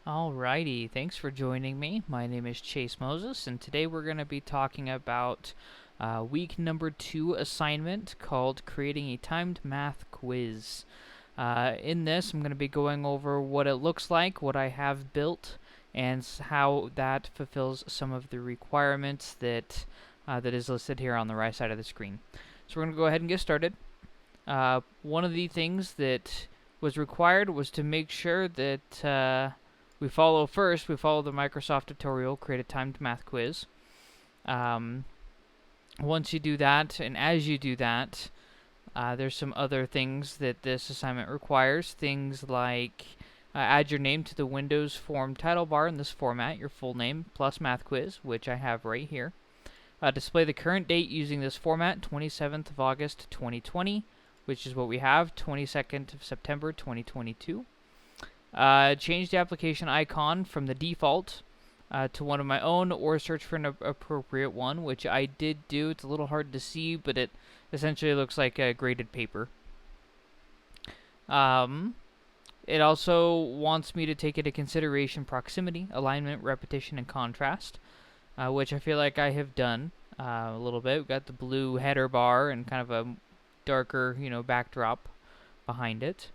Alrighty, thanks for joining me. My name is Chase Moses, and today we're going to be talking about week number 2 assignment called Creating a Timed Math Quiz. In this, I'm going to be going over what it looks like, what I have built, and how that fulfills some of the requirements that is listed here on the right side of the screen. So we're going to go ahead and get started. One of the things that was required was to make sure that we follow the Microsoft tutorial, create a timed math quiz. Once you do that, and as you do that, there's some other things that this assignment requires. Things like add your name to the Windows form title bar in this format, your full name plus math quiz, which I have right here. Display the current date using this format, 27th of August 2020, which is what we have, 22nd of September 2022. Change the application icon from the default to one of my own, or search for an appropriate one, which I did do. It's a little hard to see, but it essentially looks like a graded paper. It also wants me to take into consideration proximity, alignment, repetition, and contrast, which I feel like I have done a little bit. We've got the blue header bar and kind of a darker, backdrop behind it.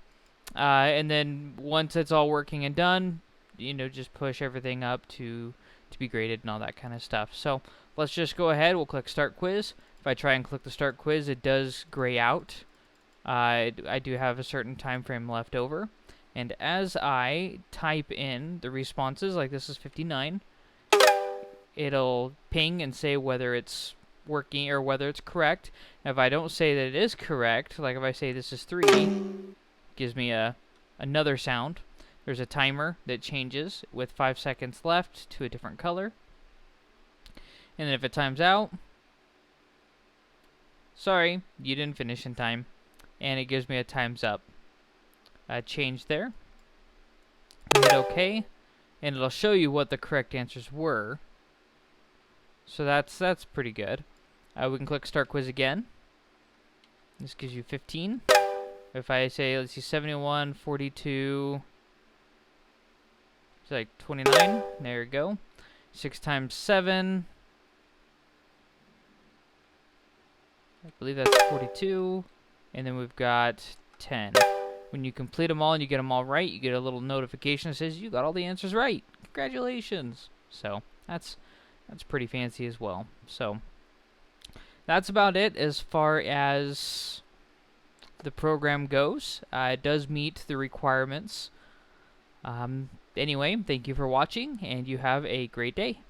And then once it's all working and done, just push everything up to be graded and all that kind of stuff. So let's just go ahead. We'll click Start Quiz. If I try and click the Start Quiz, it does gray out. I do have a certain time frame left over. And as I type in the responses, like this is 59, it'll ping and say whether it's working or whether it's correct. If I don't say that it is correct, like if I say this is 3, gives me another sound. There's a timer that changes with 5 seconds left to a different color. And then if it times out, sorry, you didn't finish in time. And it gives me a time's up. Change there. Hit OK, and it'll show you what the correct answers were. So that's pretty good. We can click Start Quiz again. This gives you 15. If I say, let's see, 71, 42, it's like 29. There you go. 6 times 7. I believe that's 42. And then we've got 10. When you complete them all and you get them all right, you get a little notification that says you got all the answers right. Congratulations. So that's pretty fancy as well. So that's about it as far as the program goes. It does meet the requirements. Anyway, thank you for watching, and you have a great day.